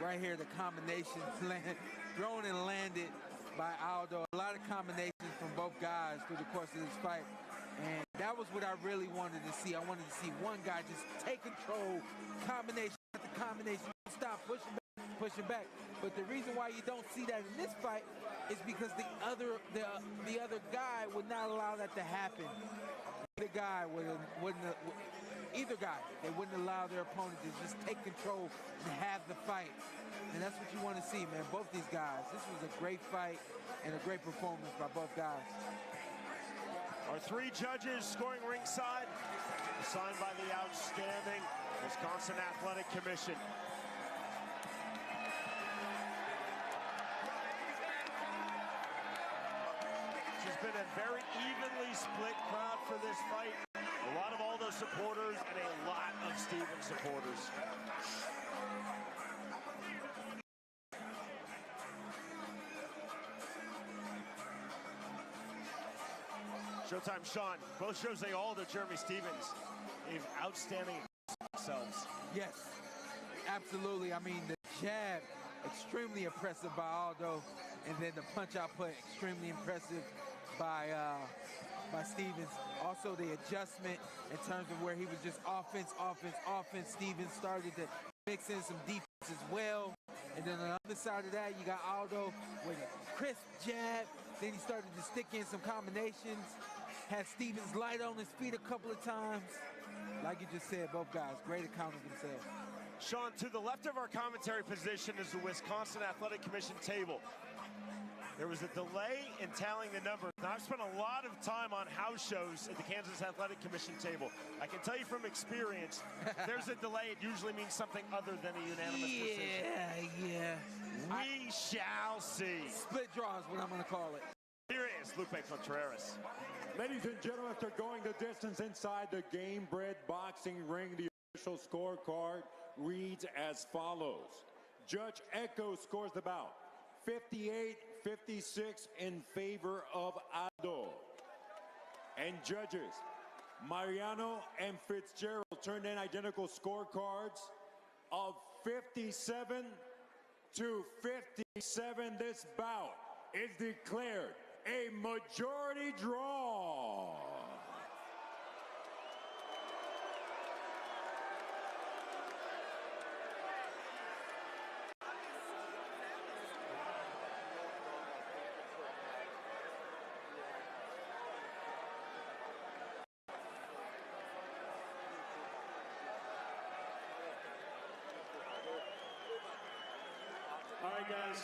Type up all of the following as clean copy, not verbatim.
right here, the combination thrown and landed by Aldo. A lot of combinations from both guys through the course of this fight. And that was what I really wanted to see. I wanted to see one guy just take control, combination after combination, stop pushing back. But the reason why you don't see that in this fight is because the other guy would not allow that to happen. The guy either guy, they wouldn't allow their opponent to just take control and have the fight. And that's what you want to see, man. Both these guys. This was a great fight and a great performance by both guys. Our three judges scoring ringside, assigned by the outstanding Wisconsin Athletic Commission. It's been a very evenly split crowd for this fight. A lot of Aldo supporters and a lot of Steven supporters. Showtime, Sean. Both shows they Aldo, Jeremy Stephens, is outstanding themselves. Yes, absolutely. I mean, the jab, extremely impressive by Aldo, and then the punch output, extremely impressive by Stephens. Also, the adjustment in terms of where he was just offense. Stephens started to mix in some defense as well. And then on the other side of that, you got Aldo with a crisp jab. Then he started to stick in some combinations. Had Stephens light on his feet a couple of times. Like you just said, both guys, great account of themselves. Sean, to the left of our commentary position is the Wisconsin Athletic Commission table. There was a delay in tallying the numbers. Now, I've spent a lot of time on house shows at the Kansas Athletic Commission table. I can tell you from experience, if there's a delay, it usually means something other than a unanimous decision. Yeah. We shall see. Split draw is what I'm going to call it. Here is Lupe Contreras. Ladies and gentlemen, after going the distance inside the Gamebred boxing ring, the official scorecard reads as follows. Judge Echo scores the bout 58-56 in favor of Aldo. And judges Mariano and Fitzgerald turned in identical scorecards of 57-57. This bout is declared a majority draw. All right, guys.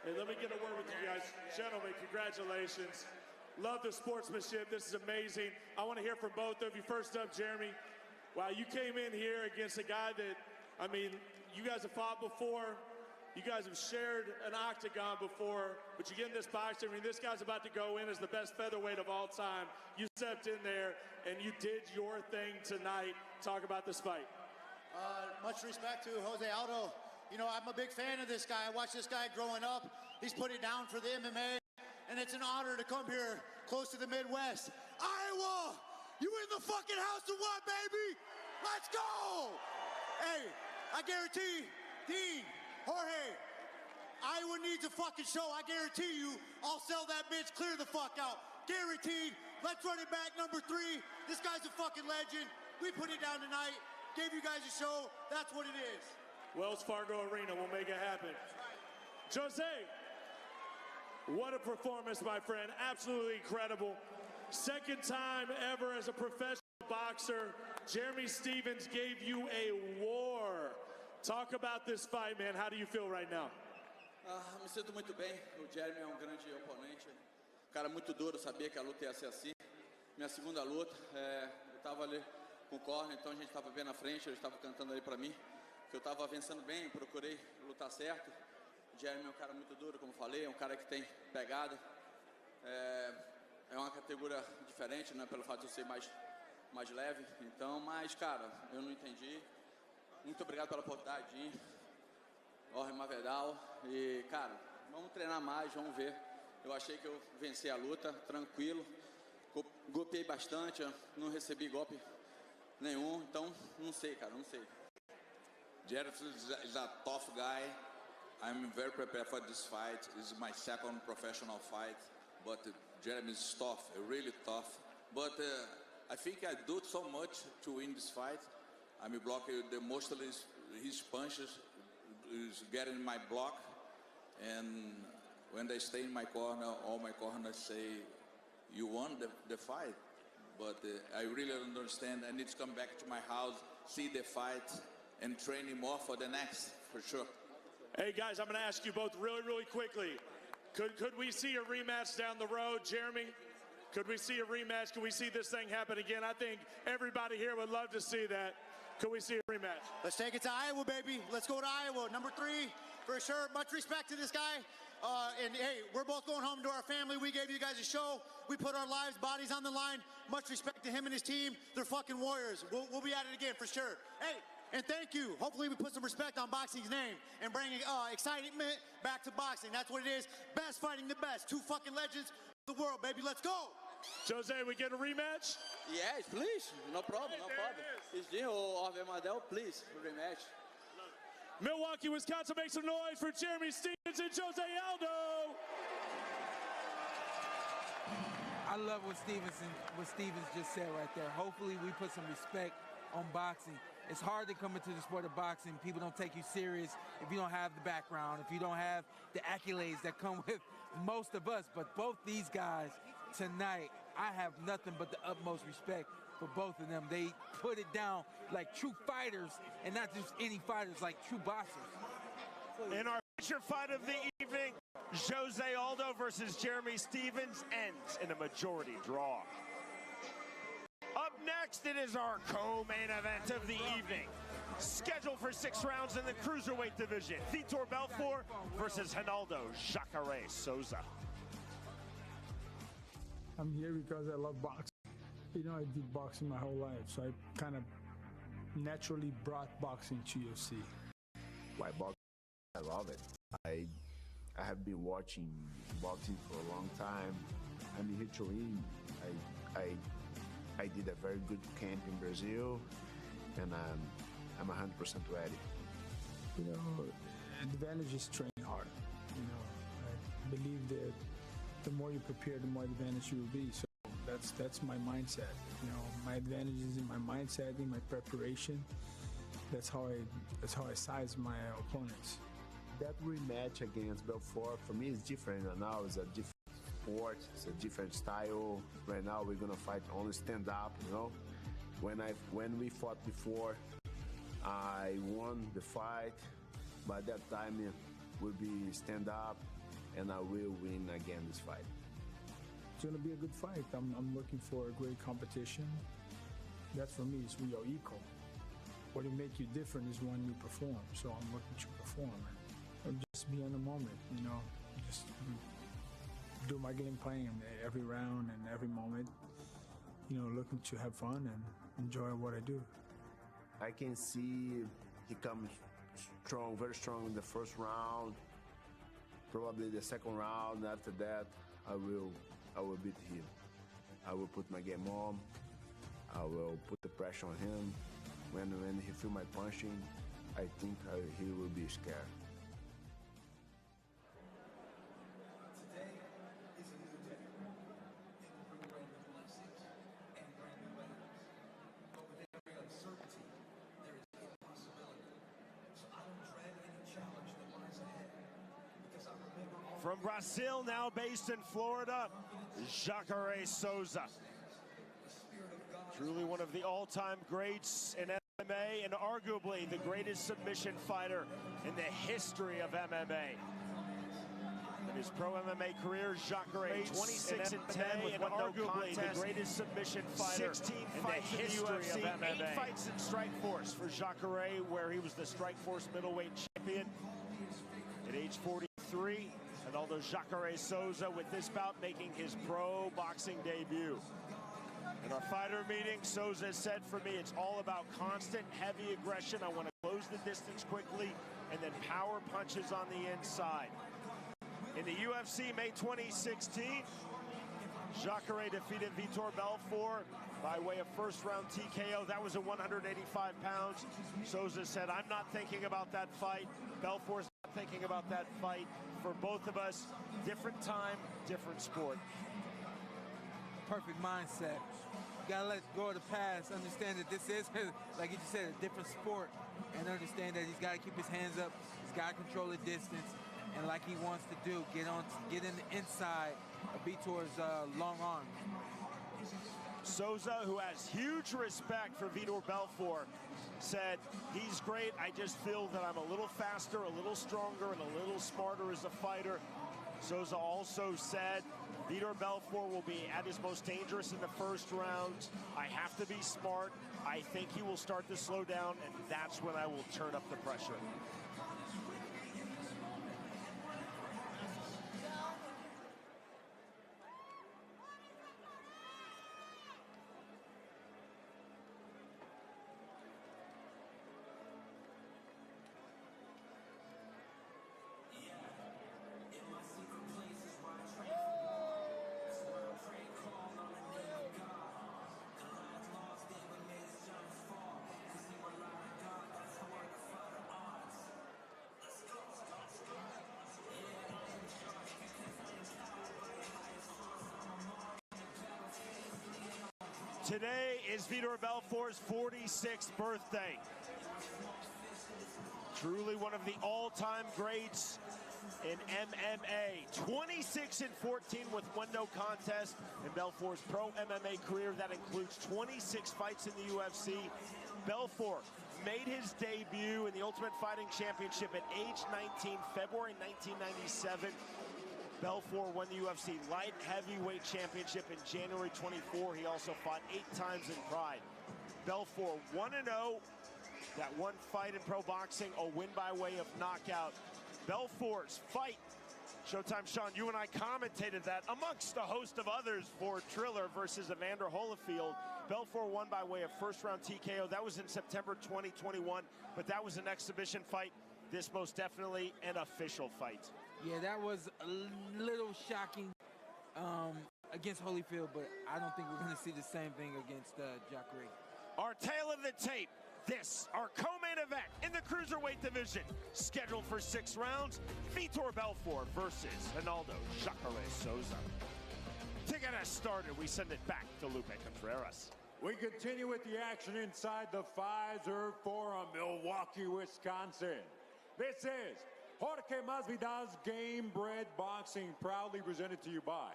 Hey, let me get a word with you guys. Gentlemen, congratulations. Love the sportsmanship. This is amazing. I want to hear from both of you. First up, Jeremy. Wow, you came in here against a guy that, I mean, you guys have fought before. You guys have shared an octagon before, but you get in this boxing. I mean, this guy's about to go in as the best featherweight of all time. You stepped in there, and you did your thing tonight. Talk about this fight. Much respect to Jose Aldo. You know, I'm a big fan of this guy. I watched this guy growing up. He's put it down for the MMA, and it's an honor to come here close to the Midwest. Iowa, you in the fucking house of what, baby? Let's go! Hey, I guarantee, Dean, Jorge, Iowa needs a fucking show. I guarantee you, I'll sell that bitch clear the fuck out. Guaranteed. Let's run it back, number 3. This guy's a fucking legend. We put it down tonight. Gave you guys a show. That's what it is. Wells Fargo Arena will make it happen. Jose, what a performance, my friend. Absolutely incredible. Second time ever as a professional boxer. Jeremy Stephens gave you a war. Talk about this fight, man. How do you feel right now? Me sinto muito bem. O Jeremy é grande oponente. Cara muito duro, sabia que a luta ia ser assim. Minha segunda luta, eu estava ali com o corner, então a gente estava bem na frente, ele estava cantando ali para mim. Que eu estava vencendo bem, procurei lutar certo. O Jeremy é um cara muito duro, como falei, é um cara que tem pegada. É uma categoria diferente, né, pelo fato de eu ser mais leve. Então, mas, cara, eu não entendi. Muito obrigado pela oportunidade. Vedal. E, cara, vamos treinar mais, vamos ver. Eu achei que eu venci a luta, tranquilo. Golpeei bastante, não recebi golpe nenhum. Então, não sei, cara, não sei. Jared is a tough guy. I'm very prepared for this fight. This is my second professional fight. But Jeremy is tough, really tough. But I think I do so much to win this fight. I'm blocking the mostly his punches, is getting my block. And when they stay in my corner, all my corners say, you won the fight. But I really understand. I need to come back to my house, see the fight, and training more for the next, for sure. Hey guys, I'm going to ask you both really quickly. Could we see a rematch down the road, Jeremy? Could we see a rematch? Could we see this thing happen again? I think everybody here would love to see that. Could we see a rematch? Let's take it to Iowa, baby. Let's go to Iowa. Number 3, for sure. Much respect to this guy. And hey, we're both going home to our family. We gave you guys a show. We put our lives, bodies on the line. Much respect to him and his team. They're fucking warriors. We'll be at it again for sure. Hey, and thank you. Hopefully we put some respect on boxing's name and bring excitement back to boxing. That's what it is. Best fighting the best. 2 fucking legends of the world, baby. Let's go. Jose, we get a rematch? Yes, please. No problem, no problem. It's Gina or Vedal, please, rematch. Milwaukee, Wisconsin, make some noise for Jeremy Stephens and Jose Aldo. I love what Stephens just said right there. Hopefully we put some respect on boxing. It's hard to come into the sport of boxing. People don't take you serious if you don't have the background, if you don't have the accolades that come with most of us. But both these guys tonight, I have nothing but the utmost respect for both of them. They put it down like true fighters, and not just any fighters, like true boxers. In our feature fight of the evening, Jose Aldo versus Jeremy Stephens ends in a majority draw. Up next, it is our co-main event of the evening. Scheduled for 6 rounds in the Cruiserweight division. Vitor Belfort versus Ronaldo Jacare Souza. I'm here because I love boxing. You know, I did boxing my whole life, so I kind of naturally brought boxing to UFC. Why boxing? I love it. I have been watching boxing for a long time. I'm here to win. I did a very good camp in Brazil, and I'm 100% ready. You know, advantage is training hard. You know, I believe that the more you prepare, the more advantage you will be. So that's my mindset. You know, my advantage is in my mindset, in my preparation. That's how I size my opponents. That rematch against Belfort for me is different. Now it's a different sport. It's a different style. Right now we're gonna fight only stand up. You know, when we fought before, I won the fight. By that time it will be stand up, and I will win again this fight. It's gonna be a good fight. I'm looking for a great competition. That for me is we are equal. What will make you different is when you perform. So I'm looking to perform and just be in the moment. You know, just do my game plan every round and every moment. You know, looking to have fun and enjoy what I do. I can see he comes strong, very strong in the first round. Probably the second round. After that, I will beat him. I will put my game on. I will put the pressure on him. When he feel my punching, I think he will be scared. Today is a new day. It will bring great blessings and bring new enemies. But with every uncertainty, there is a possibility. So I don't dread any challenge that lies ahead. Because I remember all From Brazil, now based in Florida, Jacare Souza. Truly one of the all-time greats in MMA and arguably the greatest submission fighter in the history of MMA. In his pro MMA career, Jacare 26 and 10 and arguably the greatest submission fighter 16 in the history of MMA. 8 fights in Strikeforce for Jacare, where he was the Strikeforce middleweight champion at age 43. Ronaldo Jacare Souza with this bout making his pro boxing debut. In our fighter meeting, Souza said, for me, it's all about constant, heavy aggression. I want to close the distance quickly, and then power punches on the inside. In the UFC May 2016, Jacare defeated Vitor Belfort by way of first-round TKO. That was at 185 pounds. Souza said, I'm not thinking about that fight. Belfort's not thinking about that fight. For both of us, different time, different sport. Perfect mindset. You gotta let go of the past, understand that this is, like you just said, a different sport, and understand that he's gotta keep his hands up, he's gotta control the distance, and like he wants to do, get in the inside of Vitor's long arm. Souza, who has huge respect for Vitor Belfort, said, he's great, I just feel that I'm a little faster, a little stronger, and a little smarter as a fighter. Souza also said, Vitor Belfort will be at his most dangerous in the first round. I have to be smart. I think he will start to slow down, and that's when I will turn up the pressure. Today is Vitor Belfort's 46th birthday. Truly one of the all-time greats in MMA. 26-14 with one no contest in Belfort's pro MMA career. That includes 26 fights in the UFC. Belfort made his debut in the Ultimate Fighting Championship at age 19, February 1997. Belfort won the UFC Light Heavyweight Championship in January 24. He also fought 8 times in Pride. Belfort 1-0. That one fight in pro boxing, a win by way of knockout. Belfort's fight. Showtime, Sean, you and I commentated that amongst a host of others for Triller versus Evander Holyfield. Belfort won by way of first-round TKO. That was in September 2021, but that was an exhibition fight. This most definitely an official fight. Yeah, that was a little shocking against Holyfield, but I don't think we're going to see the same thing against Jacare. Our tale of the tape. This, our co-main event in the Cruiserweight division, scheduled for 6 rounds, Vitor Belfort versus Ronaldo Jacare Souza. To get us started, we send it back to Lupe Contreras. We continue with the action inside the Fiserv Forum, Milwaukee, Wisconsin. This is Jorge Masvidal's Gamebred Boxing, proudly presented to you by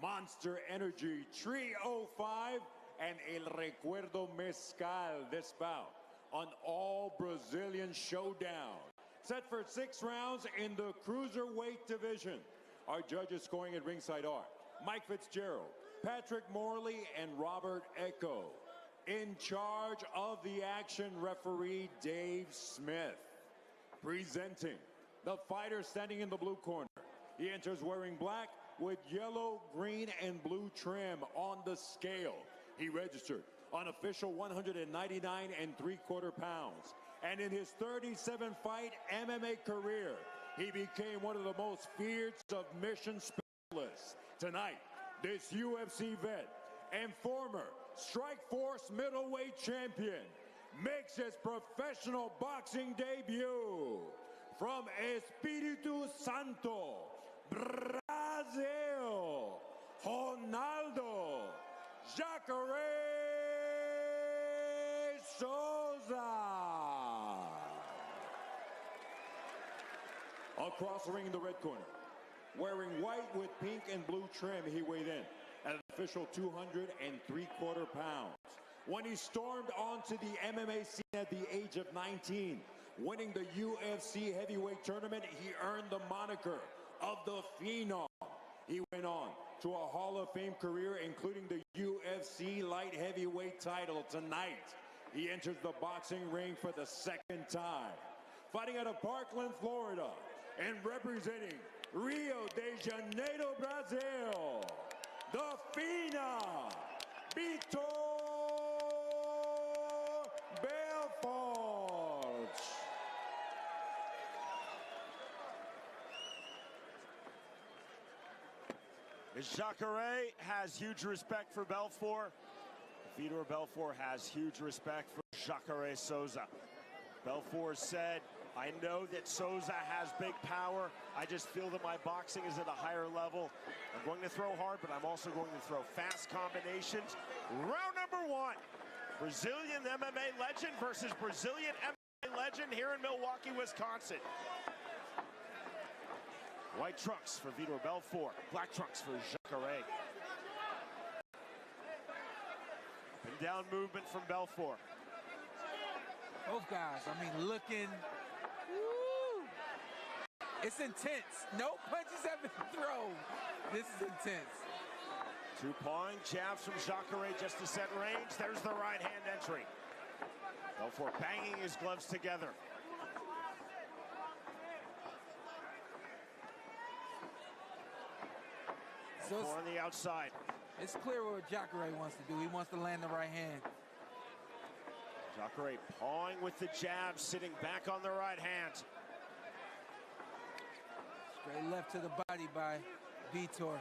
Monster Energy, Tree 05, and El Recuerdo Mezcal. This bout, an all-Brazilian showdown, set for 6 rounds in the Cruiserweight division. Our judges scoring at ringside are Mike Fitzgerald, Patrick Morley, and Robert Echo. In charge of the action, referee Dave Smith. Presenting the fighter standing in the blue corner. He enters wearing black with yellow, green, and blue trim on the scale. He registered on official 199 3/4 pounds. And in his 37-fight MMA career, he became one of the most feared submission specialists. Tonight, this UFC vet and former Strikeforce middleweight champion makes his professional boxing debut from Espírito Santo, Brazil, Ronaldo Jacare Souza. Across the ring in the red corner, wearing white with pink and blue trim, he weighed in at an official 200 3/4 pounds. When he stormed onto the MMA scene at the age of 19, winning the UFC heavyweight tournament, he earned the moniker of the Phenom. He went on to a Hall of Fame career, including the UFC light heavyweight title. Tonight, he enters the boxing ring for the 2nd time, fighting out of Parkland, Florida, and representing Rio de Janeiro, Brazil, the Phenom, Vitor Belfort. Jacare has huge respect for Belfort. Vitor Belfort has huge respect for Jacare Souza. Belfort said, I know that Souza has big power. I just feel that my boxing is at a higher level. I'm going to throw hard, but I'm also going to throw fast combinations. Round number 1. Brazilian MMA legend versus Brazilian MMA legend here in Milwaukee, Wisconsin. White trunks for Vitor Belfort, black trunks for Jacare. Up and down movement from Belfort. Both guys, I mean, looking, woo, it's intense. No punches have been thrown. This is intense. 2 pawing jabs from Jacare just to set range. There's the right hand entry. Belfort banging his gloves together. So on the outside. It's clear what Jacare wants to do. He wants to land the right hand. Jacare pawing with the jab, sitting back on the right hand. Straight left to the body by Vitor.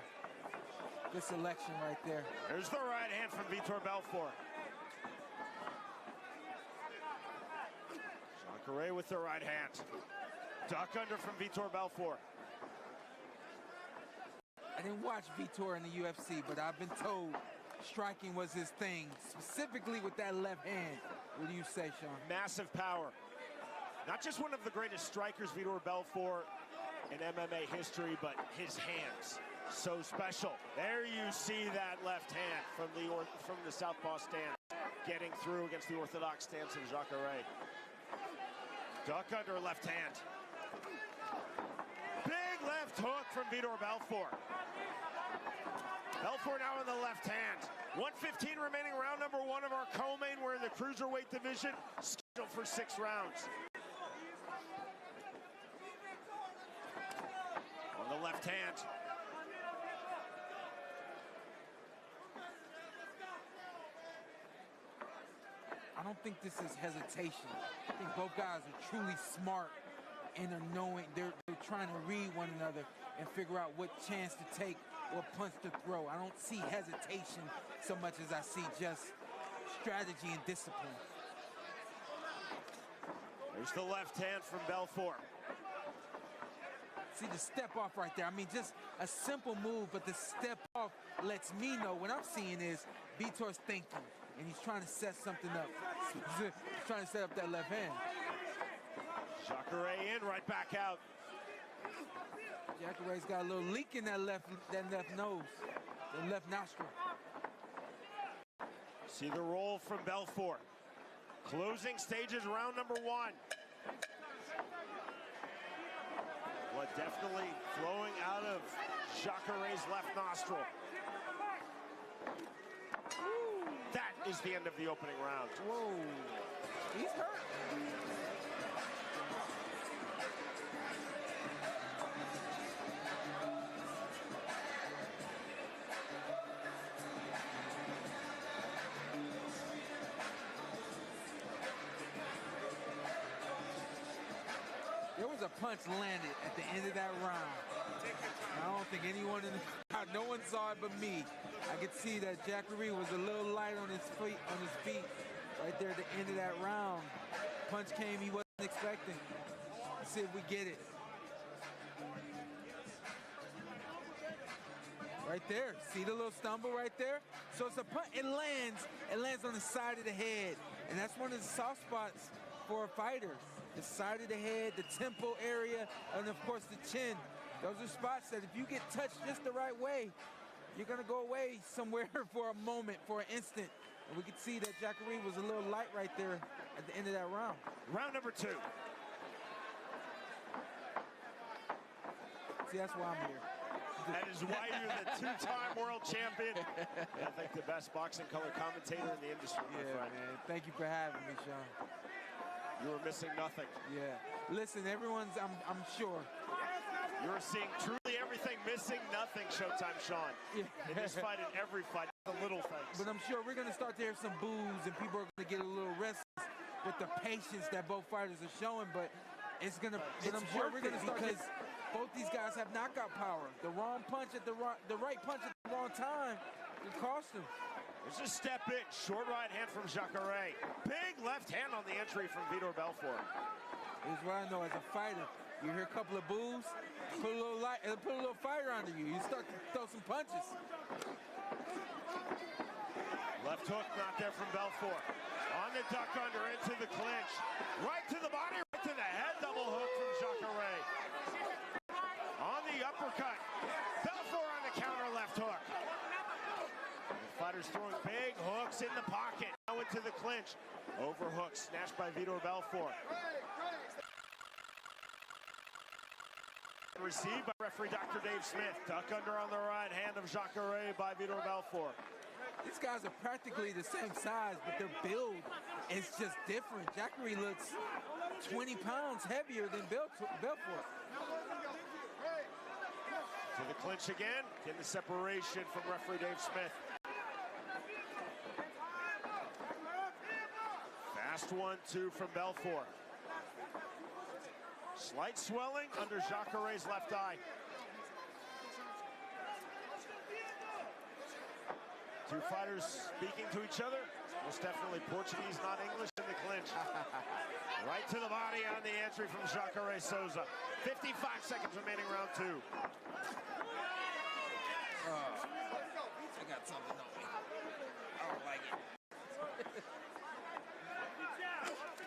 Good selection right there. There's the right hand from Vitor Belfort. Jacare with the right hand. Duck under from Vitor Belfort. I didn't watch Vitor in the UFC, but I've been told striking was his thing, specifically with that left hand. What do you say, Sean? Massive power. Not just one of the greatest strikers, Vitor Belfort, in MMA history, but his hands. So special. There you see that left hand from the southpaw stance, getting through against the orthodox stance of Jacare. Duck under left hand. Big left hook from Vitor Belfort. Belfort now in the left hand. 1:15 remaining, round number 1 of our co-main. We're in the Cruiserweight division, scheduled for 6 rounds. On the left hand. I don't think this is hesitation. I think both guys are truly smart and are knowing, they're trying to read one another and figure out what chance to take, what punch to throw. I don't see hesitation so much as I see just strategy and discipline. There's the left hand from Belfort. See the step off right there. I mean, just a simple move, but the step off lets me know what I'm seeing is Vitor's thinking, and he's trying to set something up. He's trying to set up that left hand. Jacare in, right back out. Jacare's got a little leak in that left nose, the left nostril. See the roll from Belfort. Closing stages, round number 1. Blood definitely flowing out of Jacare's left nostril. That is the end of the opening round. Whoa, he's hurt. There was a punch landed at the end of that round. I don't think anyone in the crowd, no one saw it but me. I could see that Jacare was a little light on his feet right there at the end of that round. Punch came he wasn't expecting. Let's see if we get it. Right there, see the little stumble right there? So it's a punch, it lands on the side of the head. And that's one of the soft spots for a fighter. The side of the head, the temple area, and of course the chin. Those are spots that if you get touched just the right way, you're gonna go away somewhere for a moment, for an instant. And we could see that Jacare was a little light right there at the end of that round. Round number 2. See, that's why I'm here. That is why you're the 2-time world champion. I think the best boxing color commentator in the industry, my friend. Man. Thank you for having me, Sean. You were missing nothing. Yeah. Listen, everyone's, I'm sure. You're seeing truly everything, missing nothing, Showtime Sean. Yeah. In this fight, in every fight, the little things. But I'm sure we're going to start to hear some boos, and people are going to get a little restless with the patience that both fighters are showing. But it's going to, but I'm sure we're going to start, because both these guys have knockout power. The wrong punch at the right punch at the wrong time can cost them. There's a step in, short right hand from Jacare. Big left hand on the entry from Vitor Belfort. Here's what I know as a fighter. You hear a couple of boos, put a little fire under you. You start to throw some punches. Left hook not there from Belfort. On the duck under into the clinch. Right to the body, right to the head. Double hook from Jacare. On the uppercut. Belfort on the counter left hook. The fighters throwing big hooks in the pocket. Now into the clinch. Overhook snatched by Vitor Belfort. Received by referee Dr. Dave Smith. Duck under on the right hand of Jacare by Vitor Belfort. These guys are practically the same size, but their build is just different. Jacare looks 20 pounds heavier than Belfort. To the clinch again. Getting the separation from referee Dave Smith. Fast 1-2 from Belfort. Slight swelling under Jacare's left eye. Two fighters speaking to each other. Most definitely Portuguese, not English in the clinch. Right to the body on the entry from Jacare Souza. 55 seconds remaining, round 2. I got something on me. I don't like it.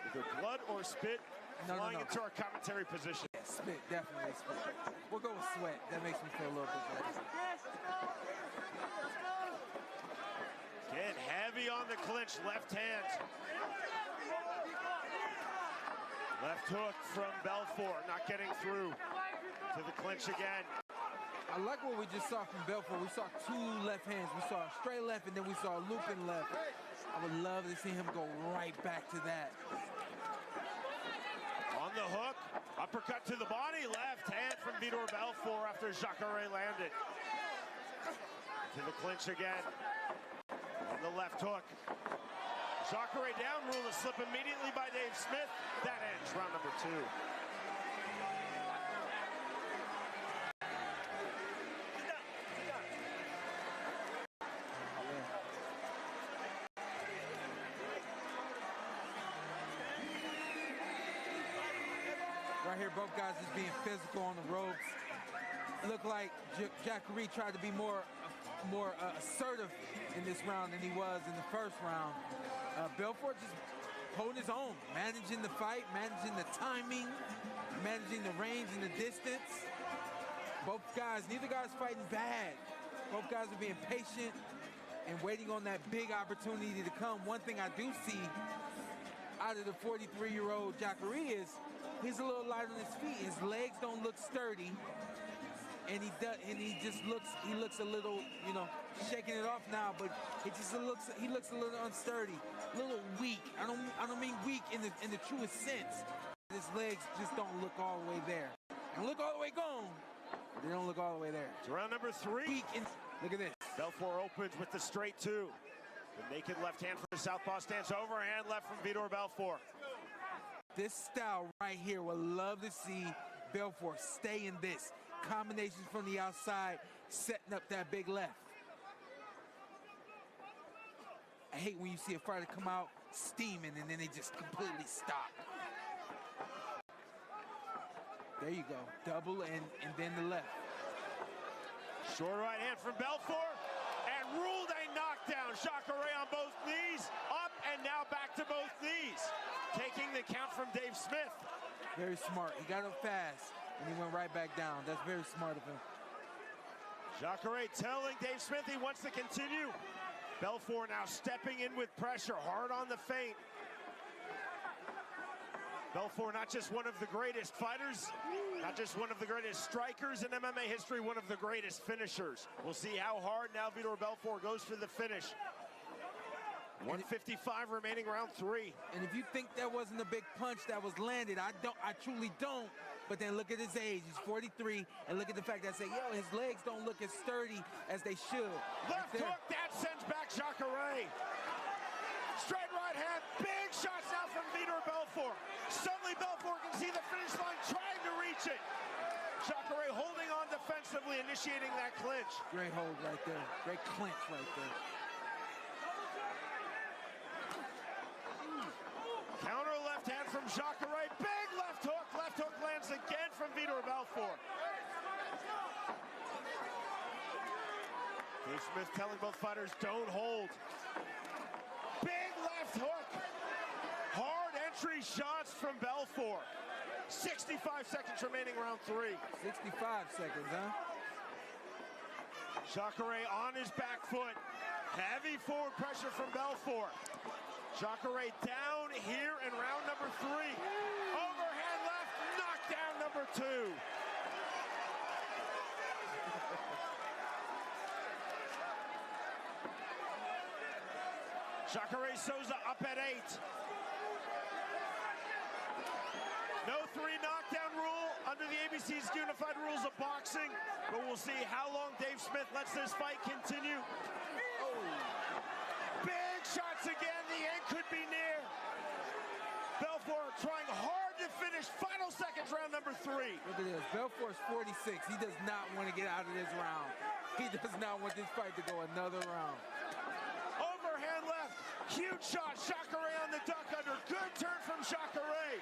Either blood or spit flying into our commentary position. Yeah, spit, definitely spit. We'll go with sweat. That makes me feel a little bit better. Again, heavy on the clinch, left hand. Left hook from Belfort, not getting through to the clinch again. I like what we just saw from Belfort. We saw two left hands. We saw a straight left, and then we saw a looping left. I would love to see him go right back to that. On the hook, uppercut to the body, left hand from Vitor Belfort after Jacare landed. To the clinch again. On the left hook. Jacare down, rule of slip immediately by Dave Smith. That ends round number 2. Right here, both guys just being physical on the ropes. It looked like Jacare tried to be more assertive in this round than he was in the first round. Belfort just holding his own, managing the fight, managing the timing, managing the range and the distance. Both guys, neither guy's fighting bad. Both guys are being patient and waiting on that big opportunity to come. One thing I do see out of the 43-year-old Jacare is he's a little light on his feet. His legs don't look sturdy, and he looks a little, you know, shaking it off now. But he looks a little unsteady, a little weak. I don't mean weak in the truest sense. His legs just don't look all the way there. They look all the way gone. They don't look all the way there. It's round number 3. Look at this. Belfort opens with the straight 2. The naked left hand from the southpaw stands overhand left from Vitor Belfort. This style right here, would love to see Belfort stay in this. Combinations from the outside, setting up that big left. I hate when you see a fighter come out steaming and then they just completely stop. There you go, double and then the left. Short right hand from Belfort, and ruled a knockdown. Jacare on both knees, up and now back to both knees. Taking the count from Dave Smith. Very smart, he got up fast and he went right back down. That's very smart of him. Jacare telling Dave Smith he wants to continue. Belfort now stepping in with pressure, hard on the feint. Belfort, not just one of the greatest fighters, not just one of the greatest strikers in MMA history, one of the greatest finishers. We'll see how hard now Vitor Belfort goes for the finish. 155 remaining, round 3. And if you think that wasn't a big punch that was landed, I truly don't. But then look at his age, he's 43, and look at the fact that I say, yo, his legs don't look as sturdy as they should. Left hook, that sends back Jacare. Straight right hand, big shots now from Vitor Belfort. Suddenly Belfort can see the finish line, trying to reach it. Jacare holding on defensively, initiating that clinch. Great hold right there. Great clinch right there. Counter left hand from Jacare. Big left hook. Left hook lands again from Vitor Belfort. Dave Smith telling both fighters, don't hold. Big left hook. Hard entry shots from Belfort. 65 seconds remaining, round 3. 65 seconds, huh? Jacare on his back foot. Heavy forward pressure from Belfort. Jacare down here in round number 3. Overhand left, knockdown number 2. Jacare Souza up at 8. No 3 knockdown rule under the ABC's unified rules of boxing, but we'll see how long Dave Smith lets this fight continue. Oh. Big shots again, the end could be near. Belfort trying hard to finish, final seconds, round number 3. Look at this, Belfort's 46. He does not want to get out of this round. He does not want this fight to go another round. Overhand left, huge shot, Jacare on the duck under, good turn from Jacare.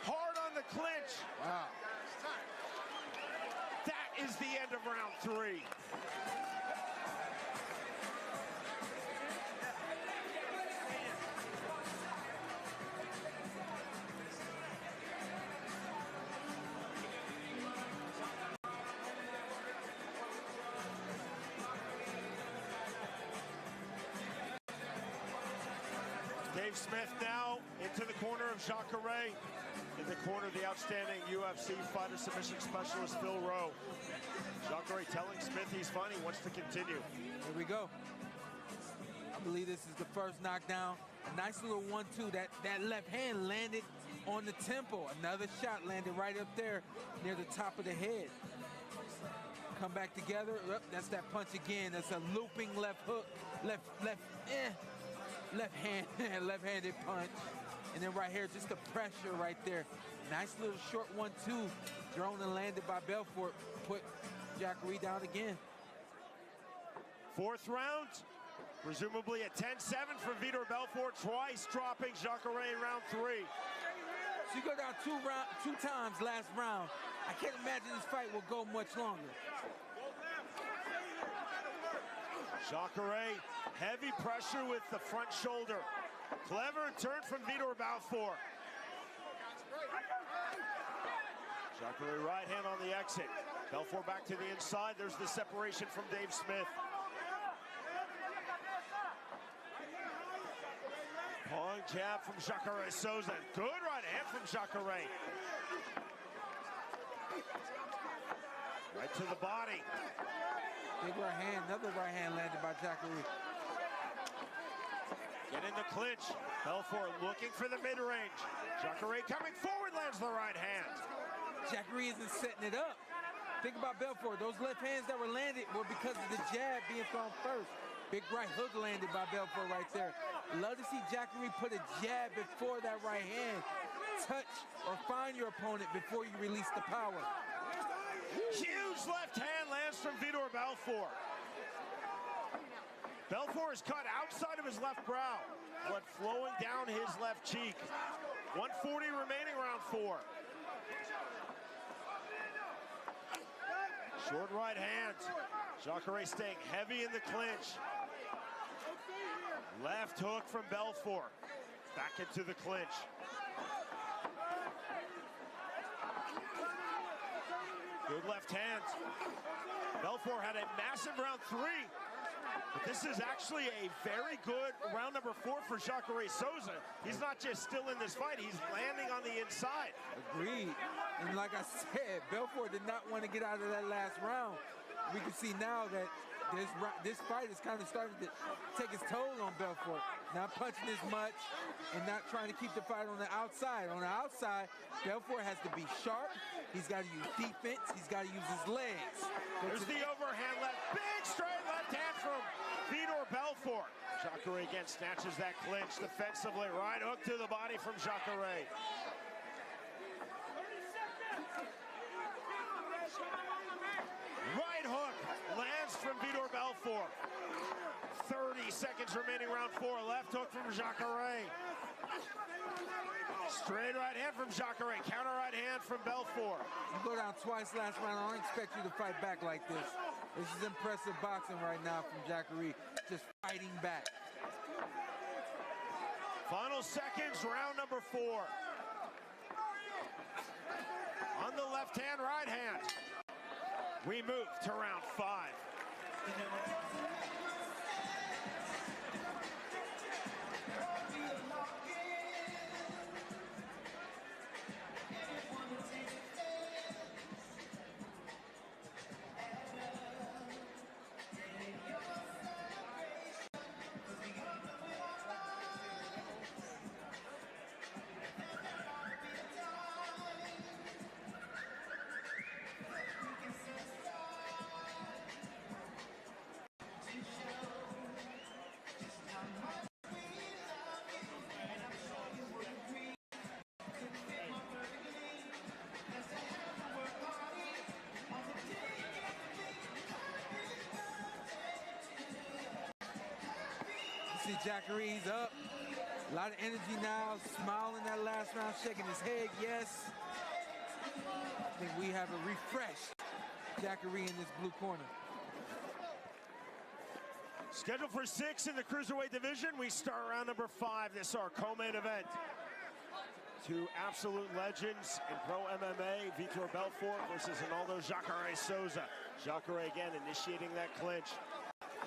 Hard on the clinch. Wow. That is the end of round 3. Dave Smith now into the corner of Jacare. In the corner, the outstanding UFC fighter submission specialist, Phil Rowe. Jacare telling Smith he's fine, he wants to continue. Here we go. I believe this is the first knockdown. A nice little 1-2. That left hand landed on the temple. Another shot landed right up there near the top of the head. Come back together. Yep, that's that punch again. That's a looping left hook. Left-handed punch. And then right here, just the pressure right there. Nice little short 1-2. Thrown and landed by Belfort. Put Jacare down again. 4th round. Presumably a 10-7 for Vitor Belfort. Twice dropping Jacare in round 3. So you go down two times last round. I can't imagine this fight will go much longer. Jacare, heavy pressure with the front shoulder. Clever turn from Vitor Belfort. Jacare right hand on the exit. Belfort back to the inside. There's the separation from Dave Smith. Pawing jab from Jacare Souza. Good right hand from Jacare. Right to the body. Big right hand, another right hand landed by Jacare. Get in the clinch. Belfort looking for the mid-range. Jacare coming forward, lands the right hand. Jacare isn't setting it up. Think about Belfort. Those left hands that were landed were because of the jab being thrown first. Big right hook landed by Belfort right there. Love to see Jacare put a jab before that right hand. Touch or find your opponent before you release the power. Huge left hand lands from Vitor Belfort. Belfort is cut outside of his left brow. Blood flowing down his left cheek. 140 remaining, round 4. Short right hand. Jacare staying heavy in the clinch. Left hook from Belfort. Back into the clinch. Good left hand. Belfort had a massive round 3. But this is actually a very good round number 4 for Jacare Souza. He's not just still in this fight, he's landing on the inside. Agreed. And like I said, Belfort did not want to get out of that last round. We can see now that this fight is kind of starting to take its toll on Belfort. Not punching as much and not trying to keep the fight on the outside. On the outside, Belfort has to be sharp. He's got to use defense. He's got to use his legs. There's the overhand left. Big straight left hand from Vitor Belfort. Jacare again snatches that clinch defensively. Right hook to the body from Jacare. seconds remaining, round 4. Left hook from Jacare. Straight right hand from Jacare. Counter right hand from Belfort. You go down twice last round. I don't expect you to fight back like this. This is impressive boxing right now from Jacare. Just fighting back. Final seconds, round number 4. On the left hand, right hand. We move to round 5. See Jacare, he's up. A lot of energy now, smiling that last round, shaking his head, yes. I think we have a refreshed Jacare in this blue corner. Scheduled for 6 in the Cruiserweight division. We start round number 5. This is our co-main event. 2 absolute legends in pro MMA, Vitor Belfort versus Ronaldo Jacare Souza. Jacare again initiating that clinch.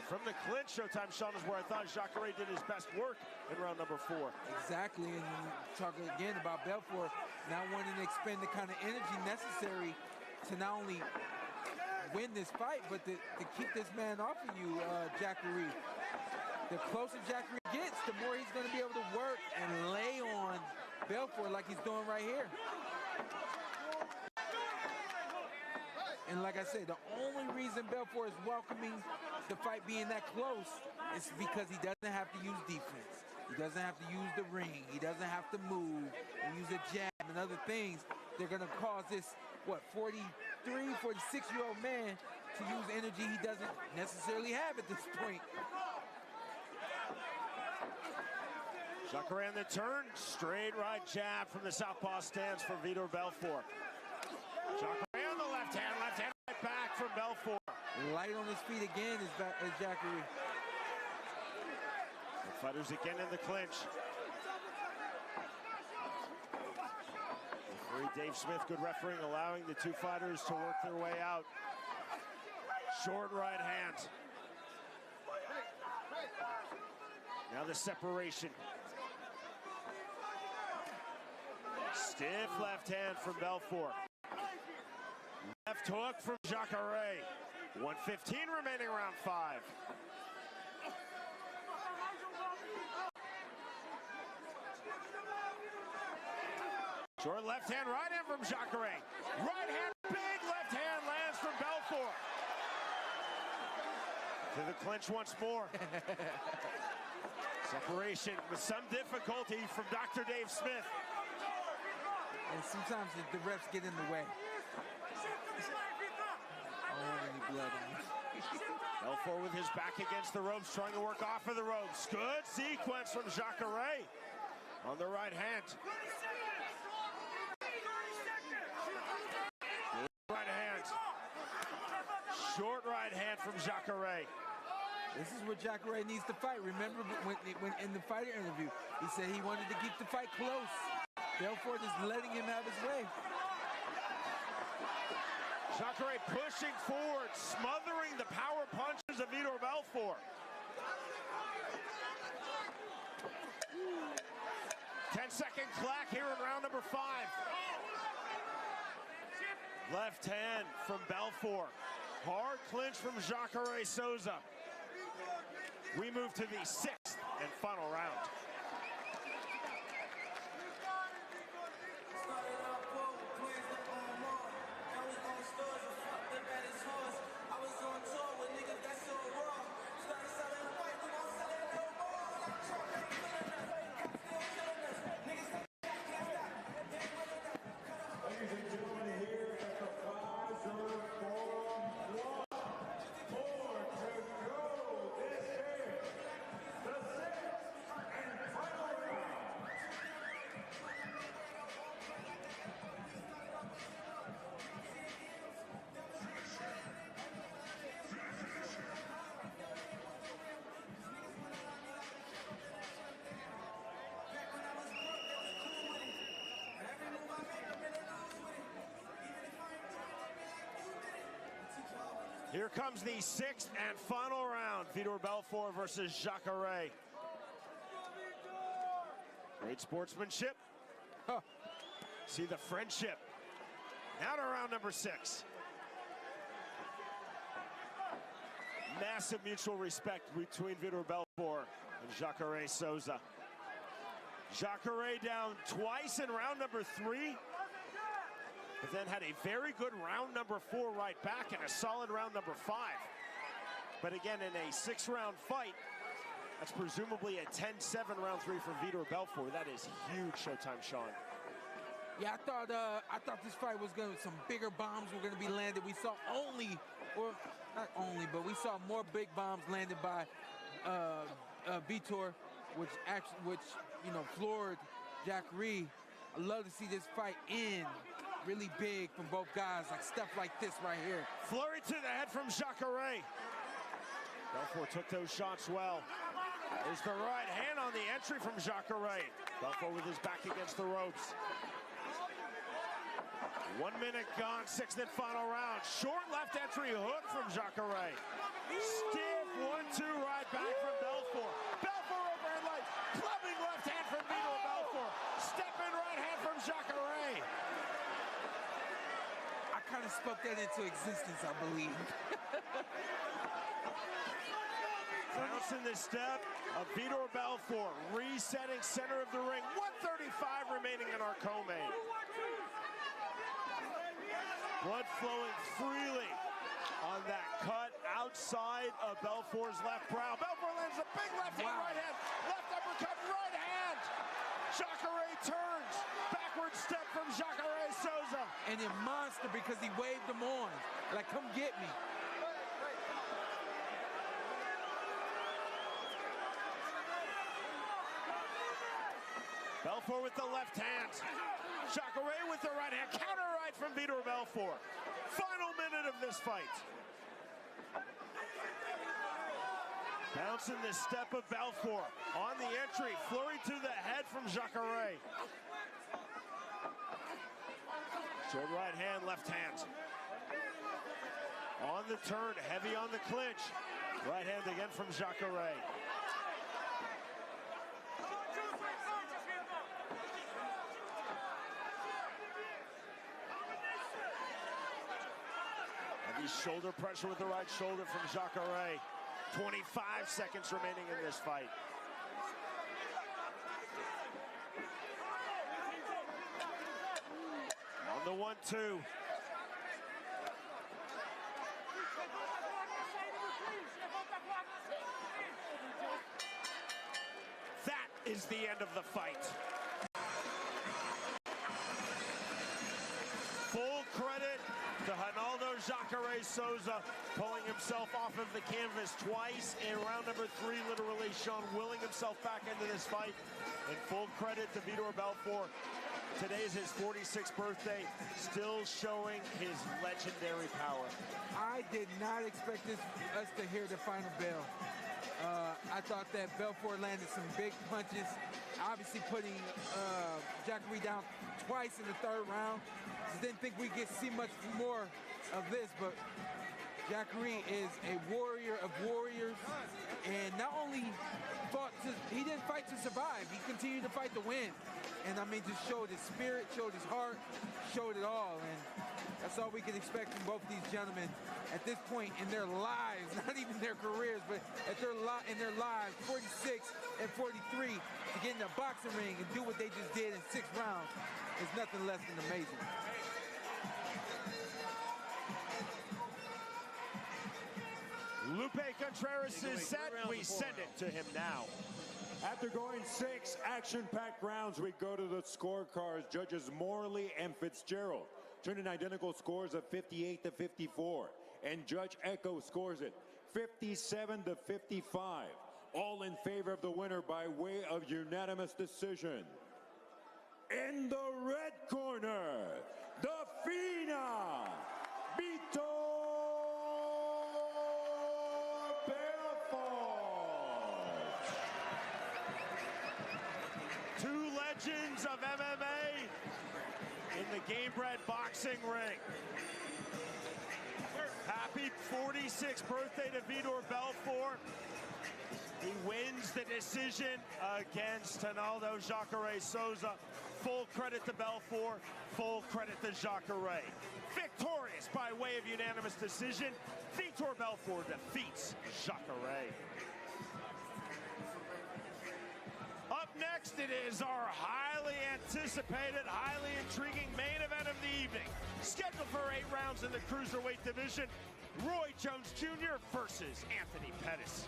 From the clinch, Showtime Sean, is where I thought Jacare did his best work in round number 4. Exactly, and you talk again about Belfort not wanting to expend the kind of energy necessary to not only win this fight, but to keep this man off of you, Jacare. The closer Jacare gets, the more he's going to be able to work and lay on Belfort like he's doing right here. And like I said, the only reason Belfort is welcoming the fight being that close is because he doesn't have to use defense. He doesn't have to use the ring. He doesn't have to move and use a jab and other things. They're going to cause this, what, 43, 46-year-old man to use energy he doesn't necessarily have at this point. Jacare on the turn, straight right jab from the southpaw stance for Vitor Belfort. Jacare on the left hand right back from Belfort. Light on his feet again is Jacare. The fighters again in the clinch. Referee Dave Smith, good refereeing, allowing the 2 fighters to work their way out. Short right hand. Now the separation. Stiff left hand from Belfort. Left hook from Jacare. 1:15 remaining, round 5. Short left hand, right hand from Jacare. Right hand, big left hand lands from Belfort. To the clinch once more. Separation with some difficulty from Dr. Dave Smith. And sometimes the refs get in the way. I don't want any blood on me. Belfort with his back against the ropes, trying to work off of the ropes. Good sequence from Jacare on the right hand. Right hand. Short right hand from Jacare. This is where Jacare needs to fight. Remember when in the fighter interview, he said he wanted to keep the fight close. Belfort is letting him have his way. Jacare pushing forward, smothering the power punches of Vitor Belfort. 10-second clock here in round number 5. Left hand from Belfort. Hard clinch from Jacare Souza. We move to the 6th and final round. Here comes the 6th and final round. Vitor Belfort versus Jacare. Great sportsmanship. Huh. See the friendship. Now to round number 6. Massive mutual respect between Vitor Belfort and Jacare Souza. Jacare down twice in round number 3, but then had a very good round number 4 right back and a solid round number 5. But again, in a 6-round fight, that's presumably a 10-7 round 3 for Vitor Belfort. That is huge showtime, Sean. Yeah, I thought this fight was going to, some bigger bombs were going to be landed. We saw not only, but we saw more big bombs landed by Vitor, which you know, floored Jacare. I love to see this fight end really big from both guys, like stuff like this right here. Flurry to the head from Jacare. Belfort took those shots well. There's the right hand on the entry from Jacare. Belfort with his back against the ropes. 1 minute gone, 6th and final round. Short left entry hook from Jacare. Stiff 1-2 right back from Belfort. Belfort overhand right, clubbing left hand from Vitor Belfort. Step in right hand from Jacare. I kind of spoke that into existence, I believe. Bouncing the step of Vitor Belfort, resetting center of the ring. 1:35 remaining in our co-main. Blood flowing freely on that cut outside of Belfort's left brow. Belfort lands a big left hand, right hand, left uppercut, right hand. Jacare turns. Backward step from Jacare Souza. And a monster because he waved them on. Like, come get me. Belfort with the left hand. Jacare with the right hand. Counter right from Vitor Belfort. Final minute of this fight. Bouncing the step of Belfort. On the entry. Flurry to the head from Jacare. Short right hand, left hand. On the turn, heavy on the clinch. Right hand again from Jacare. Heavy shoulder pressure with the right shoulder from Jacare. 25 seconds remaining in this fight. On the 1-2. That is the end of the fight. Full credit to Ronaldo Jacare Souza, pulling himself off of the canvas twice in round number 3, literally Sean willing himself back into this fight. And full credit to Vitor Belfort. Today is his 46th birthday, still showing his legendary power. I did not expect us to hear the final bell. I thought that Belfort landed some big punches, obviously putting Jacare down twice in the 3rd round. Just didn't think we'd get to see much more of this, but Jacare is a warrior of warriors, and not only he didn't fight to survive, he continued to fight to win. And I mean, just showed his spirit, showed his heart, showed it all. And that's all we can expect from both these gentlemen at this point in their lives, not even their careers, but in their lives, 46 and 43, to get in a boxing ring and do what they just did in 6 rounds is nothing less than amazing. Lupe Contreras is set. We send it to him now. After going 6 action-packed rounds, we go to the scorecards. Judges Morley and Fitzgerald turning identical scores of 58-54. And Judge Echo scores it 57-55. All in favor of the winner by way of unanimous decision. In the red corner, the FINA, Vitor Legends of MMA in the Gamebred boxing ring. Happy 46th 46th birthday to Vitor Belfort. He wins the decision against Ronaldo Jacare Souza. Full credit to Belfort, full credit to Jacare. Victorious by way of unanimous decision, Vitor Belfort defeats Jacare. Up next, it is our highly anticipated, highly intriguing main event of the evening. Scheduled for 8 rounds in the Cruiserweight division, Roy Jones Jr. versus Anthony Pettis.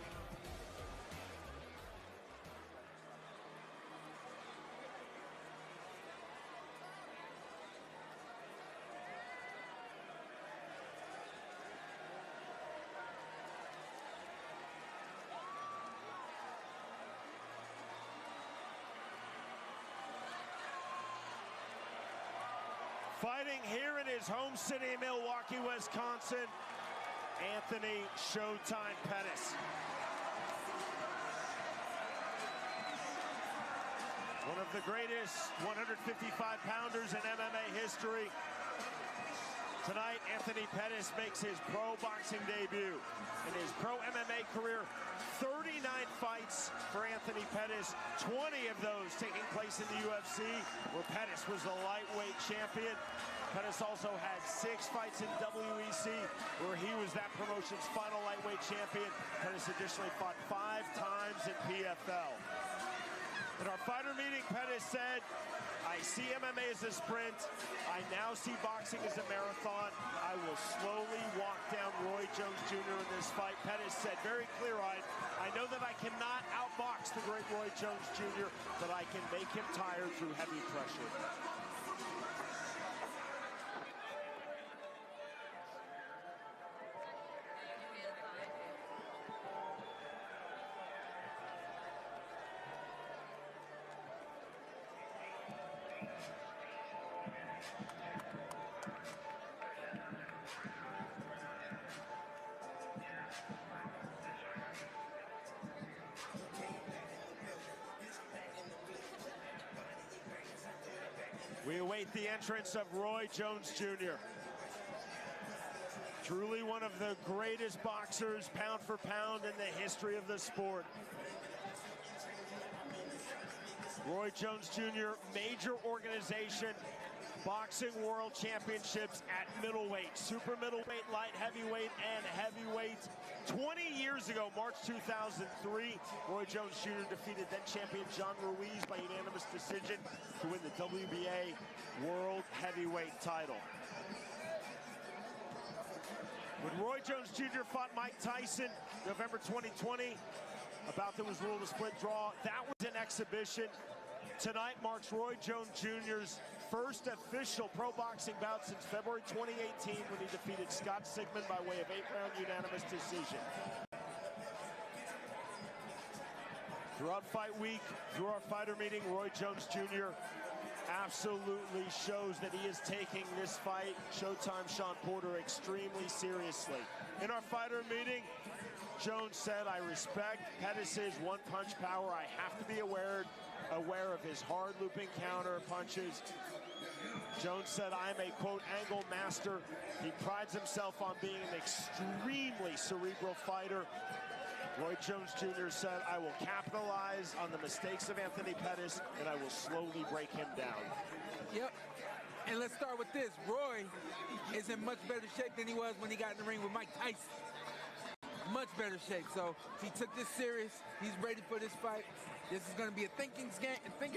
Fighting here in his home city, Milwaukee, Wisconsin, Anthony Showtime Pettis. One of the greatest 155-pounders in MMA history. Tonight, Anthony Pettis makes his pro boxing debut. In his pro MMA career, 39 fights for Anthony Pettis, 20 of those taking place in the UFC, where Pettis was the lightweight champion. Pettis also had 6 fights in WEC, where he was that promotion's final lightweight champion. Pettis additionally fought 5 times in PFL. In our fighter meeting, Pettis said, "I see MMA as a sprint. I now see boxing as a marathon. I will slowly walk down Roy Jones Jr. in this fight." Pettis said very clear-eyed, "I know that I cannot outbox the great Roy Jones Jr., but I can make him tired through heavy pressure." We await the entrance of Roy Jones Jr. Truly one of the greatest boxers, pound for pound, in the history of the sport. Roy Jones Jr., major organization, Boxing World Championships at middleweight, super middleweight, light heavyweight, and heavyweight. 20 years ago, March 2003, Roy Jones Jr. defeated then-champion John Ruiz by unanimous decision to win the WBA World Heavyweight title. When Roy Jones Jr. fought Mike Tyson, November 2020, a bout that was ruled a split draw, that was an exhibition. Tonight marks Roy Jones Jr.'s first official pro boxing bout since February 2018, when he defeated Scott Sigmund by way of 8-round unanimous decision. Throughout fight week, through our fighter meeting, Roy Jones Jr. absolutely shows that he is taking this fight, Showtime Sean Porter, extremely seriously. In our fighter meeting, Jones said, "I respect Pettis' one-punch power. I have to be aware of his hard looping counter punches." Jones said, "I'm a, quote, angle master." He prides himself on being an extremely cerebral fighter. Roy Jones Jr. said, "I will capitalize on the mistakes of Anthony Pettis, and I will slowly break him down." Yep. And let's start with this. Roy is in much better shape than he was when he got in the ring with Mike Tyson. Much better shape. So he took this serious. He's ready for this fight. This is going to be a thinking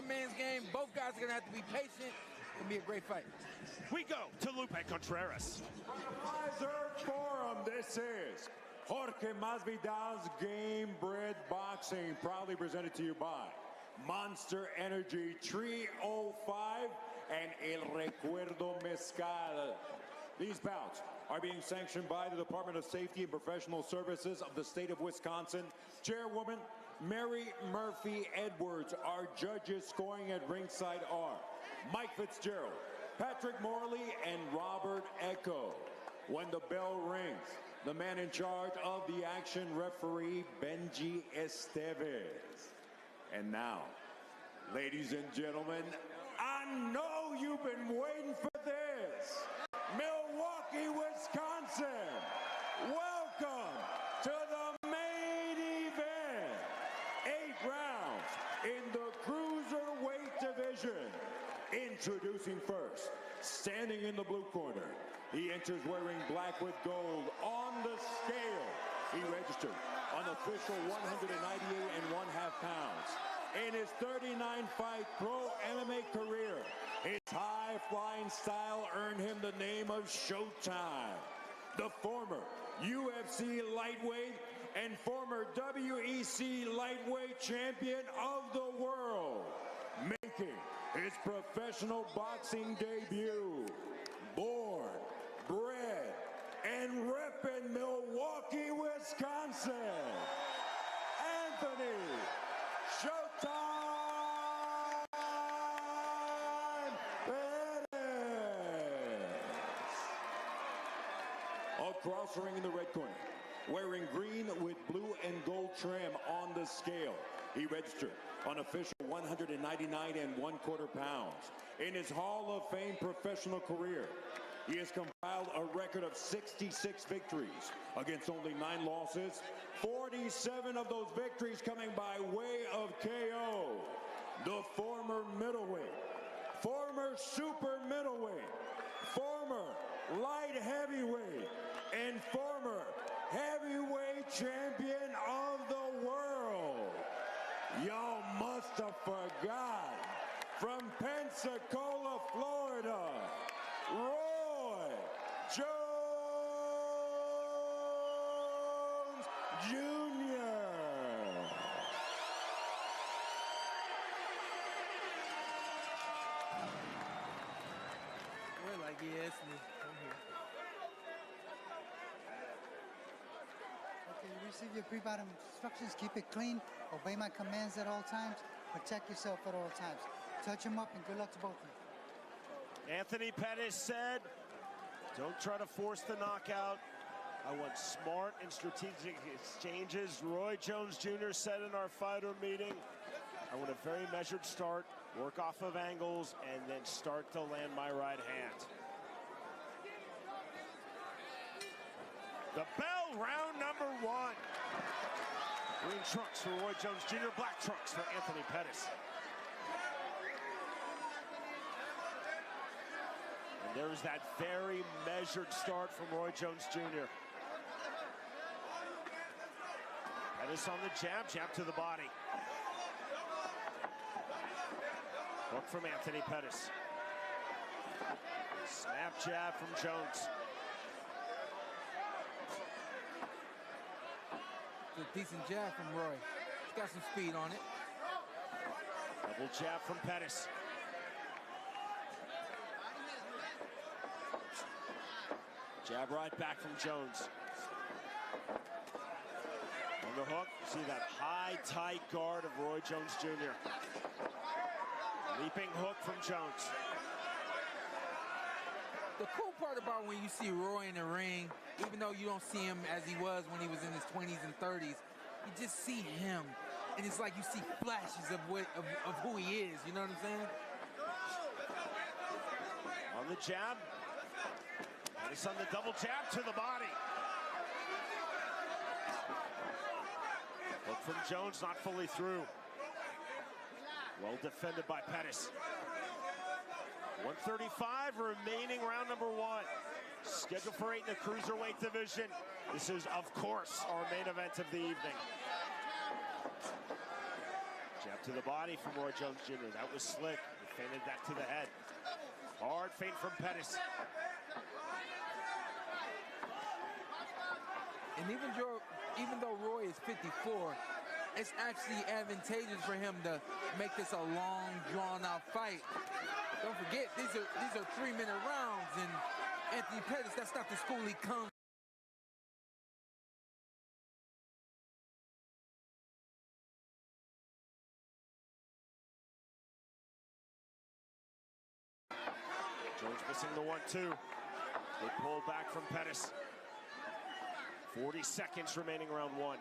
man's game. Both guys are going to have to be patient. It's going to be a great fight. We go to Lupe Contreras. Fiserv Forum, this is Jorge Masvidal's Gamebred Boxing, proudly presented to you by Monster Energy 305 and El Recuerdo Mezcal. These bouts are being sanctioned by the Department of Safety and Professional Services of the state of Wisconsin. Chairwoman Mary Murphy Edwards. Our judges scoring at ringside are Mike Fitzgerald, Patrick Morley, and Robert Echo. When the bell rings, the man in charge of the action, referee Benji Estevez. And now, ladies and gentlemen, I know you've been waiting for this. Milwaukee, Wisconsin, welcome Introducing first, standing in the blue corner, he enters wearing black with gold on the scale. He registered on official 198.5 pounds. In his 39-fight pro MMA career, his high-flying style earned him the name of Showtime. The former UFC lightweight and former WEC lightweight champion of the world, making his professional boxing debut. Born, bred, and repping Milwaukee, Wisconsin, Anthony Showtime Pettis. Across the ring in the red corner, wearing green with blue and gold trim on the scale, he registered on official 199.25 pounds. In his Hall of Fame professional career, he has compiled a record of 66 victories against only 9 losses, 47 of those victories coming by way of KO. The former middleweight, former super middleweight, former light heavyweight, and former heavyweight champion of the world. Y'all must have forgot, from Pensacola, Florida, Roy Jones Jr. We're like, yes, I'm here. Okay, you receive your pre-bout instructions. Keep it clean. Obey my commands at all times. Protect yourself at all times. Touch him up, and good luck to both of you. Anthony Pettis said, don't try to force the knockout. I want smart and strategic exchanges. Roy Jones Jr. said in our fighter meeting, I want a very measured start, work off of angles, and then start to land my right hand. The bell, round number 1. Green trunks for Roy Jones Jr., black trunks for Anthony Pettis. And there's that very measured start from Roy Jones Jr. Pettis on the jab, jab to the body. Hook from Anthony Pettis. Snap jab from Jones. It's a decent jab from Roy. He's got some speed on it. Double jab from Pettis. Jab right back from Jones. On the hook, you see that high, tight guard of Roy Jones Jr. Leaping hook from Jones. The cool part about when you see Roy in the ring, even though you don't see him as he was when he was in his 20s and 30s, you just see him, and it's like you see flashes of who he is, you know what I'm saying? On the jab, Pettis on the double jab to the body. Hook from Jones, not fully through. Well defended by Pettis. 135 remaining, round number 1. Scheduled for 8 in the Cruiserweight division. This is, of course, our main event of the evening. Jab to the body from Roy Jones Jr. That was slick. He feinted that to the head. Hard feint from Pettis. And even though Roy is 54, it's actually advantageous for him to make this a long, drawn-out fight. Don't forget, these are 3-minute rounds, and Anthony Pettis, that's not the school he comes. Jones missing the 1-2. Good pull back from Pettis. 40 seconds remaining, round 1.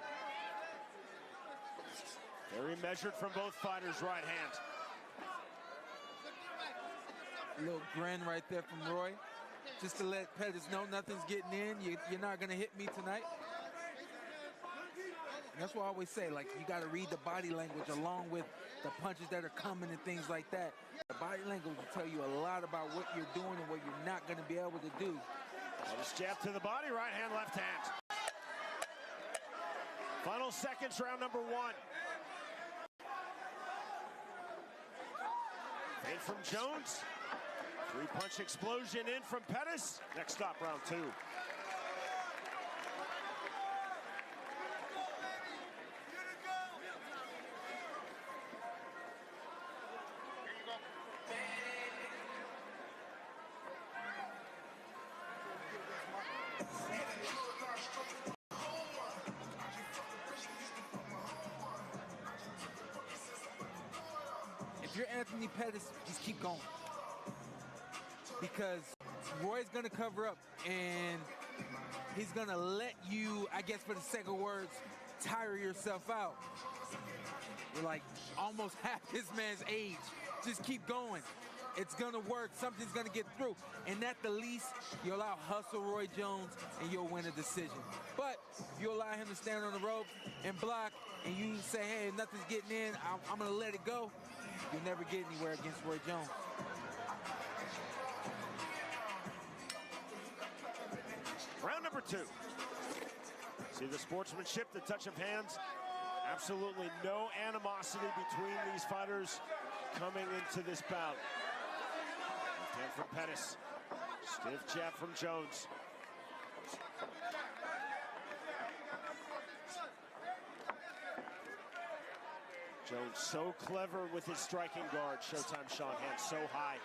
Very measured from both fighters' right hand. A little grin right there from Roy, just to let Pettis know nothing's getting in. You're not going to hit me tonight. And that's what I always say, like, you got to read the body language along with the punches that are coming and things like that. The Body language will tell you a lot about what you're doing and what you're not going to be able to do. Just jab to the body, right hand, left hand. Final seconds, round number 1. Feint from Jones. 3-punch explosion in from Pettis. Next stop, round 2. If you're Anthony Pettis, just keep going. Because Roy's gonna cover up and he's gonna let you, I guess for the sake of words, tire yourself out. You're like almost half this man's age. Just keep going. It's gonna work, something's gonna get through. And at the least, you'll out-hustle Roy Jones and you'll win a decision. But if you allow him to stand on the rope and block and you say, hey, nothing's getting in, I'm gonna let it go, you'll never get anywhere against Roy Jones. Round number 2. See the sportsmanship, the touch of hands. Absolutely no animosity between these fighters coming into this bout. Left hand from Pettis. Stiff jab from Jones. Jones so clever with his striking guard. Showtime Sean, hands so high.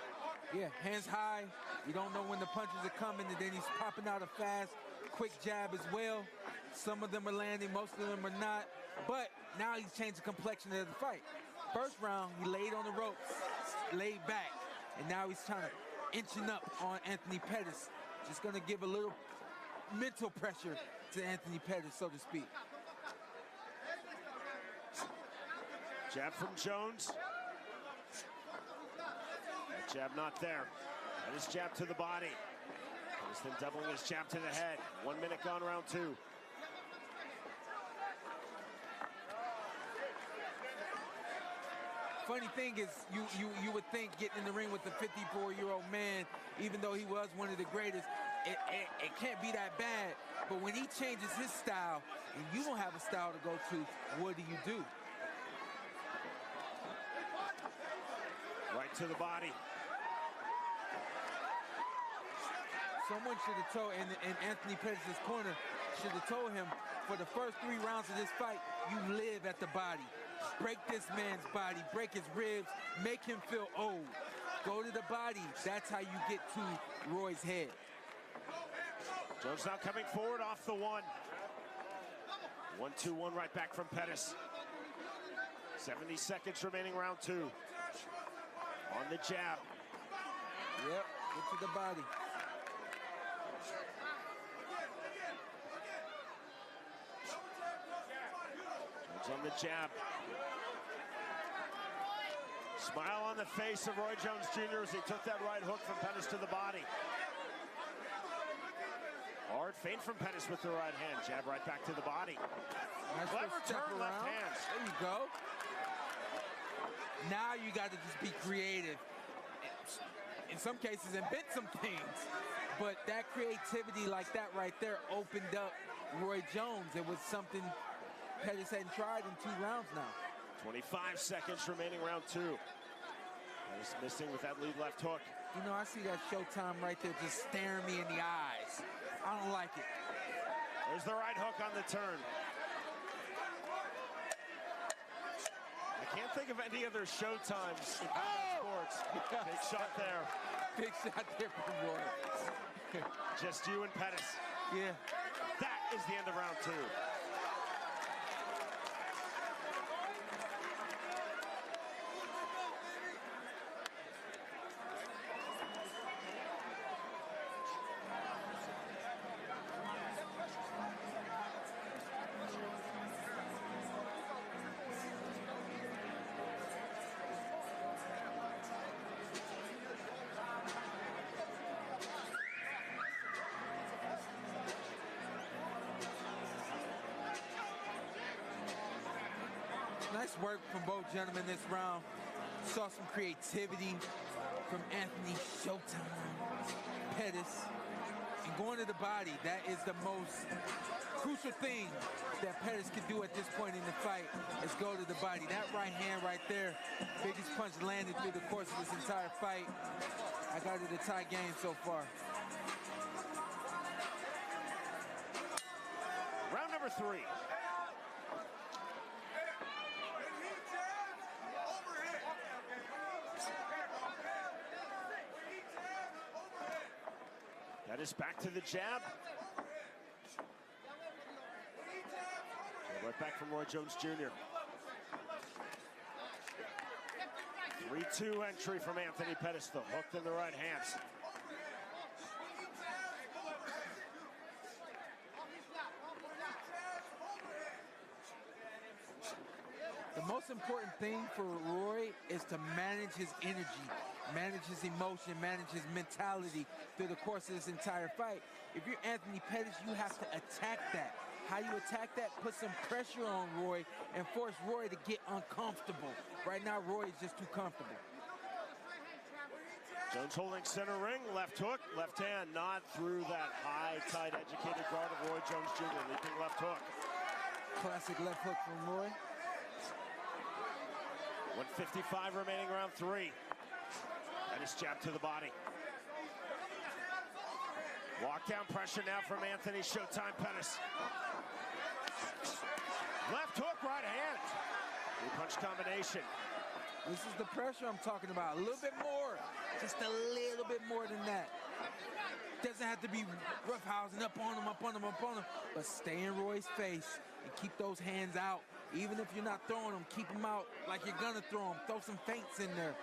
Yeah, hands high. You don't know when the punches are coming, and then he's popping out a fast, quick jab as well. Some of them are landing, most of them are not. But now he's changed the complexion of the fight. First round, he laid on the ropes, laid back, and now he's trying to inching up on Anthony Pettis. Just gonna give a little mental pressure to Anthony Pettis, so to speak. Jab from Jones. That jab not there. Pettis jab to the body. Pettis then doubling his jab to the head. 1 minute gone, round 2. Funny thing is, you would think getting in the ring with the 54-year-old man, even though he was one of the greatest, it can't be that bad. But when he changes his style, and you don't have a style to go to, what do you do? Right to the body. Someone should have told, and Anthony Pettis' corner should have told him, for the first 3 rounds of this fight, you live at the body. Break this man's body, break his ribs, make him feel old. Go to the body. That's how you get to Roy's head. Jones now coming forward off the 1. 1-2-1 right back from Pettis. 70 seconds remaining, round 2. On the jab. Yep, get to the body. Jones on the jab. Smile on the face of Roy Jones Jr. as he took that right hook from Pettis to the body. Hard feint from Pettis with the right hand. Jab right back to the body. Nice Clever turn, left hand. There you go. Now you got to just be creative. In some cases, invent some things. But that creativity like that right there opened up Roy Jones. It was something Pettis hadn't tried in 2 rounds now. 25 seconds remaining, round 2. Pettis missing with that lead left hook. You know, I see that Showtime right there just staring me in the eyes. I don't like it. There's the right hook on the turn. I can't think of any other Showtimes in sports. Big shot there. Big shot there from Roy. Just you and Pettis. Yeah. That is the end of round 2. Nice work from both gentlemen this round. Saw some creativity, from Anthony Showtime Pettis. And going to the body, that is the most crucial thing that Pettis can do at this point in the fight, is go to the body. That right hand right there, biggest punch landed through the course of this entire fight. I got it a tie game so far. Round number 3. Pettis back to the jab. Right back from Roy Jones Jr. 3-2 entry from Anthony Pettis, though, hooked in the right hands. The most important thing for Roy is to manage his energy, manage his emotion, manage his mentality through the course of this entire fight. If you're Anthony Pettis, you have to attack that. How you attack that? Put some pressure on Roy and force Roy to get uncomfortable. Right now, Roy is just too comfortable. Jones holding center ring, left hook, left hand, not through that high, tight, educated guard of Roy Jones Jr., leaping left hook. Classic left hook from Roy. 1:55 remaining, round 3. Pettis jab to the body. Walk down pressure now from Anthony Showtime Pettis. Left hook, right hand. 3-punch combination. This is the pressure I'm talking about. A little bit more. Just a little bit more than that. Doesn't have to be roughhousing up on him, up on him, up on him. But stay in Roy's face and keep those hands out. Even if you're not throwing them, keep them out like you're gonna throw them. Throw some feints in there.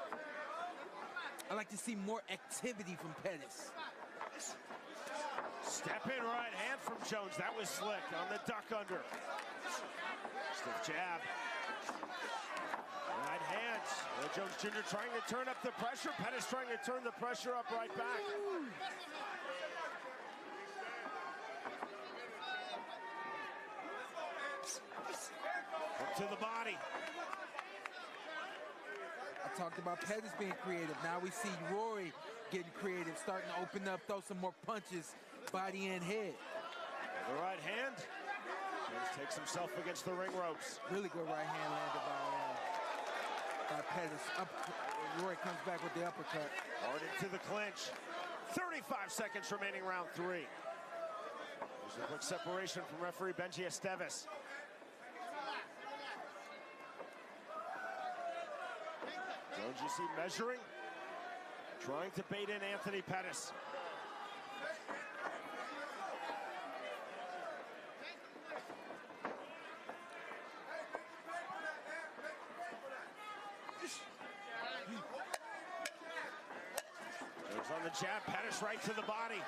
I like to see more activity from Pettis. Step in right hand from Jones. That was slick on the duck under. Stiff jab. Right hands. Roy Jones Jr. trying to turn up the pressure. Pettis trying to turn the pressure up right back. Up to the body. I talked about Pettis being creative. Now we see Roy getting creative, starting to open up, throw some more punches, body and head. The right hand. Jones takes himself against the ring ropes. Really good right hand landed by Pettis. Roy comes back with the uppercut. Hard into the clinch. 35 seconds remaining, round 3. There's a quick separation from referee Benji Esteves. Jones, you see, measuring, trying to bait in Anthony Pettis. Jones on the jab, Pettis right to the body.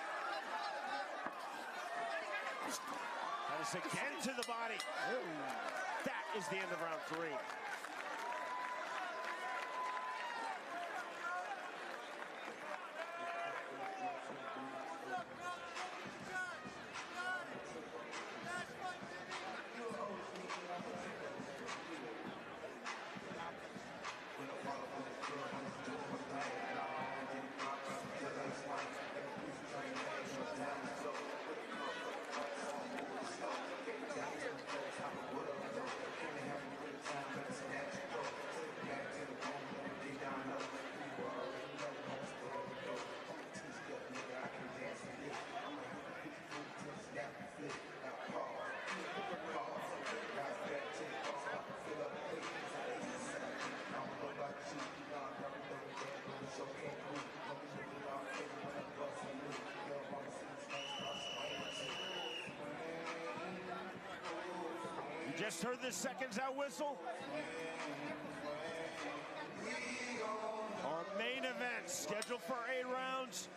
Pettis again to the body. That is the end of round 3. Just heard the seconds out whistle. Our main event, scheduled for 8 rounds.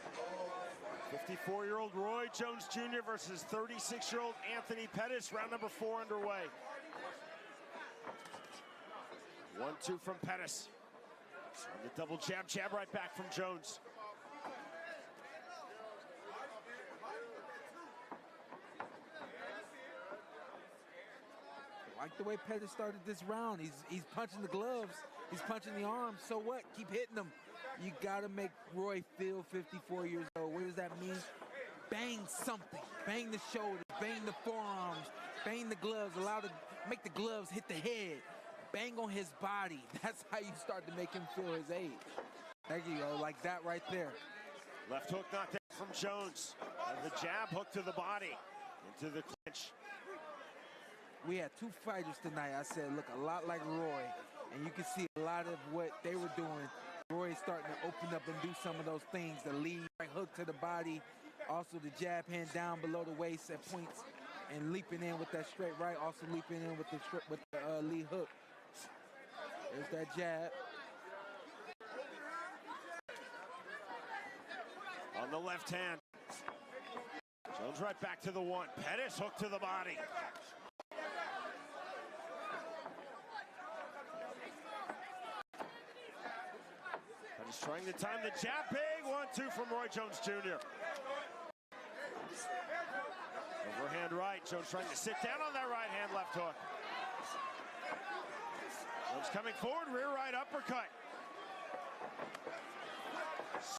54-year-old Roy Jones Jr. versus 36-year-old Anthony Pettis. Round number 4 underway. 1-2 from Pettis. And the double jab, jab right back from Jones. I like the way Pettis started this round. He's punching the gloves. He's punching the arms. So what? Keep hitting them. You got to make Roy feel 54 years old. What does that mean? Bang something. Bang the shoulders, bang the forearms, bang the gloves, make the gloves hit the head. Bang on his body. That's how you start to make him feel his age. There you go, like that right there. Left hook knocked out from Jones. And the jab hook to the body. Into the clinch. We had two fighters tonight, I said, look a lot like Roy. And you can see a lot of what they were doing. Roy starting to open up and do some of those things. The lead right hook to the body. Also the jab hand down below the waist at points. And leaping in with that straight right. Also leaping in with the lead hook. There's that jab. On the left hand. Jones right back to the one. Pettis hook to the body. Pettis trying to time the jab. Big 1-2 from Roy Jones Jr. Overhand right. Jones trying to sit down on that right hand left hook. Jones coming forward. Rear right uppercut.